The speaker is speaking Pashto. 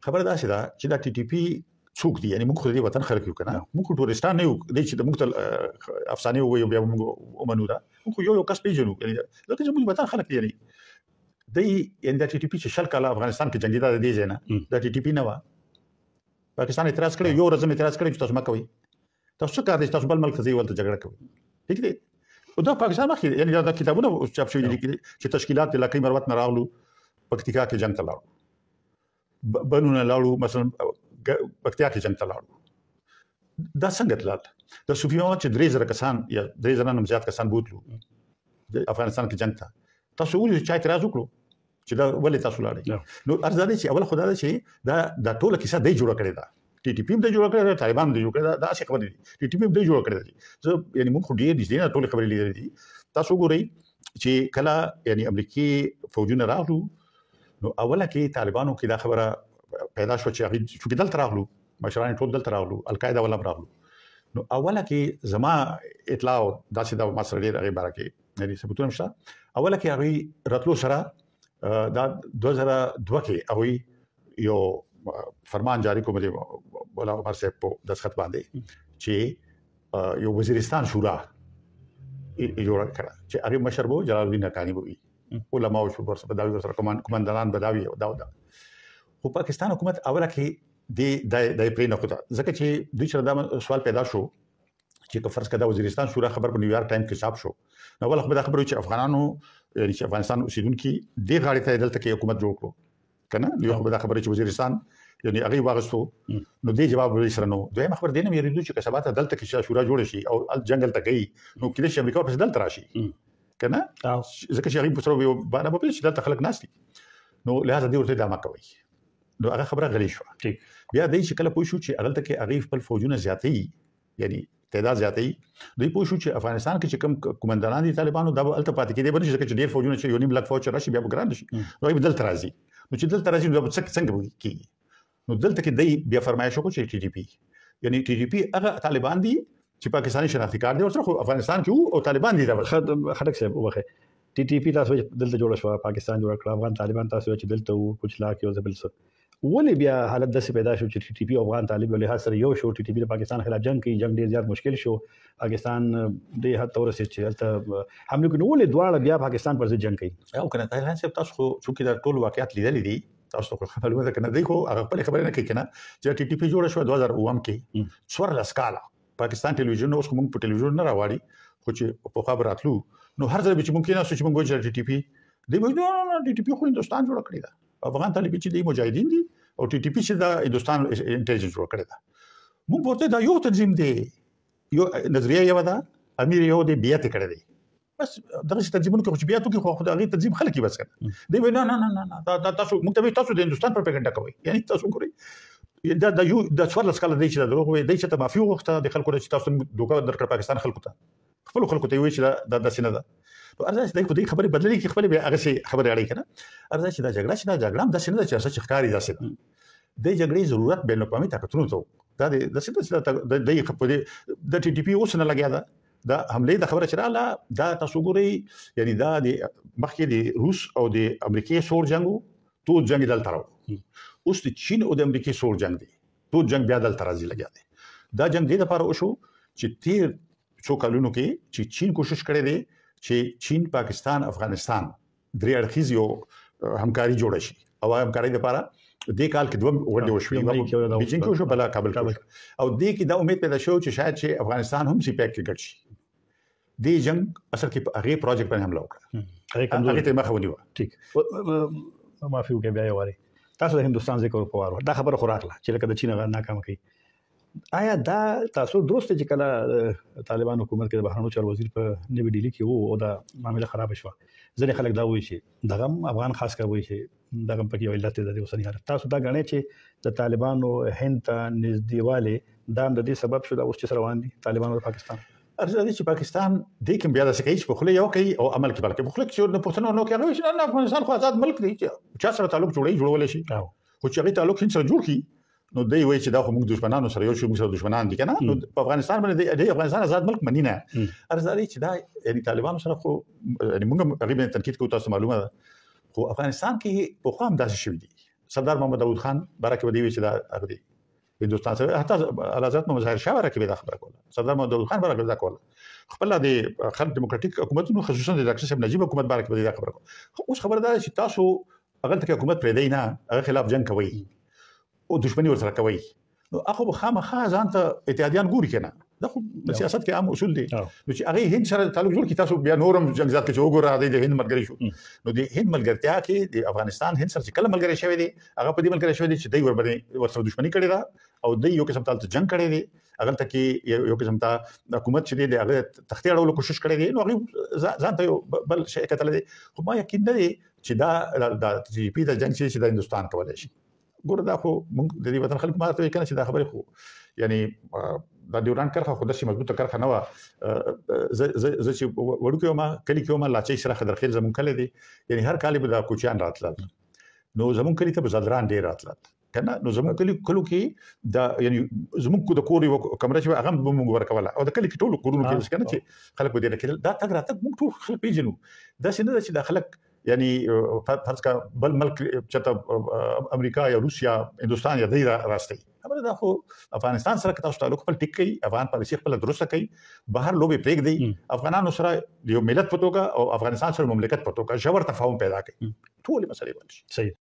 خبره دا چې دا ټي ټي پی څوک دي، یعنی موږ خو دې وطن خلک یو کنه، موږ ټورستان نه یو دې چې موږ ته افسانه وایو بیا موږ ومنو دا، موږ یو کس پیژنو، یعنی لکه چې موږ وطن خلک یعنی دی ان دا ټي ټي پی چې شل کاله افغانستان کې جنگي دا دی نه دا ټي ټي پی نه و. پاکستان اعتراض کړی، یو ورځ اعتراض کړی چې تاسو ما کوي، تاسو څه کار دي، تاسو بل ملک ته ځئ ولته جګړه کوي، ٹھیک دی. او دا پاکستان مخکې یعنی دا کتابونه چاپ شوي دي چې تشکیلات علاقې مروت نه راغلو، پکتیکا کې جنگ ته لاړو، بنونه لاړو، مثلا پکتیا کې جنگ ته لاړو. دا څنګه تلل؟ د صوفیانو چې 3000 کسان یا 3000 نه زیات کسان بوتلو افغانستان کې جنگ ته، تاسو ولې چې اعتراض وکړو چې دا ولې تاسو لاړئ؟ نو ارزاده چې اول خدای دا چې دا ټوله کیسه دی جوړ کړی دا ټي ټي پی هم دی جوړ کړی، طالبان دی جوړ کړی، دا څه خبرې دي، ټي ټي پی هم دی جوړ کړی. زه یعنی موږ خو ډېر دي نه ټول خبرې لیدلې دي. تاسو ګورئ چې کله یعنی امریکای فوجونه راغلو نو اوله کې طالبانو کې دا خبره پیدا شو چې هغه چې دلته راغلو، مشران ټول دلته راغلو، القاعده ولا راغلو. نو اوله کې زما اطلاع داسې دا ما سره ډېر هغه باره کې یعنی ثبوتونه شته. اوله کې هغه راتلو سره دا 2002 کې هغه یو فرمان جاری کوم دی ولا عمر صاحب په دستخط باندې چې یو وزیرستان شورا جوړ کړه چې هغه مشر وو جلال الدین حقانی وو، علماء او شورا بداوی سره کمانډران بداوی دا خو پاکستان حکومت اوله کې د پرې نه کوته، ځکه چې دوی سره دا سوال پیدا شو چې که فرض کړه وزیرستان شورا خبر په نیویارک ټایم کې چاپ شو، نو ول خبره چې افغانانو یعنی چې افغانستان اوسیدونکو د غاړې ته دلته کې حکومت جوړ کړو کنه، یو خبره چې وزیرستان یعنی هغه واغستو، نو دې جواب ورسره نو دوی خبر دینه مې ریدو چې کسبات دلته کې شورا جوړ شي او جنگل ته گئی نو کله چې امریکا په دلته راشي کنه، ځکه چې هغه په سره باندې په چې دلته خلک ناشتي، نو لہذا دې ورته دامه کوي. نو هغه خبره غلی شو. ټیک بیا دې چې کله پوه شو چې دلته کې هغه خپل فوجونه زیاتې یعنی تعداد زیاتې، دوی پوه شو چې افغانستان کې چې کوم کمانډران دي طالبانو دا الته پاتې کېدي بل چې ډېر فوجونه چې یو نیم لک فوج راشي بیا وګران شي، نو یې دلته راځي، نو چې دلته راځي نو څنګه کېږي؟ نو دلته کې دی بیا فرمایش وکړو چې ټي ټي پی یعنی ټي ټي پی هغه طالبان دي چې پاکستاني شناختی کارت دی ورسره، خو افغانستان کې او طالبان دي دا خلک صاحب وخه ټي ټي پی تاسو دلته جوړ شو، پاکستان جوړ کړ، افغان طالبان تاسو چې دلته وو کچھ لا کې او زبل څه ولې بیا حالت داسې پیدا شو چې ټي ټي پی افغان طالب له لحاظ سره یو شو، ټي ټي پی د پاکستان خلاف جنگ کوي، جنگ ډیر زیات مشکل شو، پاکستان د هغه تور سره چې حمله کوي، ولې دواړه بیا پاکستان پر ضد جنگ کوي؟ او کنه طالبان صاحب تاسو خو چې دا ټول واقعیت لیدلې دي، تاسو خو خبرونه کنه دی خو هغه خبره نه کوي کنه چې ټي ټي پی جوړ شو 2009 کې څوار لسکاله پاکستان ټلویزیون اوس موږ په ټلویزیون نه راوړي، خو چې په خبر راتلو نو هر ځای چې ممکن نه چې موږ وایو ټي ټي پی دی وایي نو ټي ټي پی خو هندستان جوړ کړی دا، افغان طالبان چې دی مجاهدین دي او ټي ټي پی چې دا هندستان انټيليجنس جوړ کړی دا، موږ ورته دا یو تنظیم دی، یو نظریه یو دا امیر یو دی بیعت کړی دی، بس دغه تنظیمونو کې خو بیعت کوي، خو خدای تنظیم خلک بس کړي دی وایي نه دا تاسو موږ ته تاسو د هندستان پروپاګاندا کوي، یعنی تاسو ګورئ دا یو د څوار لسکاله دی چې دا دروغ وي، دی چې ته معافي وغوښته د خلکو چې تاسو دوکه درکړ پاکستان خلکو ته، خپل خلکو ته وایي چې دا داسې نه ده، نو ارزه چې دغه خبرې بدلې کې خپل به هغه څه خبرې اړې کنه، ارزه چې دا جګړه هم داسې نه ده چې څه ښکاری داسې ده، د جګړې ضرورت بین الاقوامي طاقتونو ته دا د ټي ټي پی اوس نه لګیا ده، دا حمله د خبره چراله دا تاسو ګورئ یعنی دا د مخکې د روس او د امریکای سور جنگو ټول جنگ دلته راو، اوس د چین او د امریکای سور جنگ دی ټول جنگ بیا دلته راځي لګیا دی، دا جنگ دې لپاره وشو چې تیر څو کلونو کې چې چین کوشش کړې دی چې چین پاکستان افغانستان درې اړخیز یو همکاري جوړ شي، او همکاري لپاره دې کال کې دوه ورډ وشوي بیجینګ کې وشو بلا کابل کې، او دې کې دا امید پیدا شو چې شاید چې افغانستان هم سی پیک کې ګډ شي، دې جنگ اصل کې هغه پروجیکټ باندې حمله وکړه، هغه ته مخه ونیوه. ټیک معافي وکړئ بیا یو واري تاسو د هندستان ذکر وکړو، دا خبره خوراکله چې لکه د چین غا ناکام کړي، آیا دا تاسو درسته چې کله طالبان حکومت کې د بهرنیو چارو وزیر په نوې ډیلی کې وو او دا معاملې خراب شوه، ځینې خلک دا وایي چې دغه افغان خاص کار وایي چې دغه پکې یو علت دی د اوسنی حالت، تاسو دا غنئ چې د طالبانو هند ته نږدېواله دا د دې سبب شو دا اوس چې روان دي طالبان او پاکستان؟ ارزه دي چې پاکستان د کوم بیا د سکیچ په خله یو کوي او عمل کې بلکې په خله چې نه پښتنو نو کوي چې نه افغانستان خو آزاد ملک دی چې چا سره تعلق جوړول شي، خو چې هغه تعلق هیڅ سره جوړ کی نو دی وایي چې دا خو موږ دښمنانو سره یو شو، موږ سره دښمنان دي کنه، نو په افغانستان باندې د افغانستان آزاد ملک منی نه، ارزه دي چې دا یعنی طالبانو سره خو یعنی موږ غریب تنقید کوو، تاسو معلومه ده، خو افغانستان کې په خام داسې شوی دي سردار محمد داود خان بارک ودی چې دا هغه دی هندستان سره حتی حضرت محمد ظاهر شاه بارک به دا خبره کوله سردار محمد داود خان بارک دا کوله خپل د خلک دیموکراتیک حکومتونو خصوصا د ډاکټر صاحب نجیب حکومت بارک به دا خبره کوله اوس خبره ده چې تاسو هغه ته حکومت پرې دی نه هغه خلاف جنگ کوي او دښمنی ورسره کوي نو هغه خامخا ځان ته اتحادیان ګوري کنه دا خو سیاست کې عام اصول دي نو چې هغه هند سره تعلق جوړ کی تاسو بیا نورم جنگ ذات کې وګورئ د هند ملګری شو نو د هند ملګرتیا کې د افغانستان هند سره کله ملګری شوی دی هغه په دې ملګری شوی دی چې دوی ورسره دښمنی کړې ده او دوی یو قسم ته جنگ کړی دی هغه ته کې یو قسم ته حکومت چې دی هغه تختې اړولو کوشش کړی دی نو هغه ځان ته بل شي کتل دی خو ما یقین لري چې دا د جی پی د جنگ چې د هندستان کولای شي ګوره دا خو موږ د دې وطن خلک ماته کنه چې دا خبره خو یعنی دا ډیوران کرخه خو داسې مضبوطه کرخه نه و ز چې وړوکو ما کلی کې ما لاچې سره خضر خیل زمون کله دي یعنی هر کال به دا کوچیان راتلل نو زمون کلی ته بزادران ډیر راتلل کنه نو زمون کلی کلو کې دا یعنی زمون کو د کور یو کمره چې هغه به موږ ورکوله او د کلی کې ټول کورونو کې کنه چې خلک به دې کې دا تګ راتګ موږ ټول خلک پیژنو دا څنګه چې د خلک یعنی فرض کا بل ملک چته امریکا یا روسیا هندستان یا دای راستي خبره دا خو افغانستان سره تاسو تعلق خپل ټیک کوي افغان پالیسي خپل درسته کوي بهر لوبي پریک دی افغانانو سره یو ملت پټوکا او افغانستان سره مملکت پټوکا ژور تفاهم پیدا کوي ټول مسلې باندې صحیح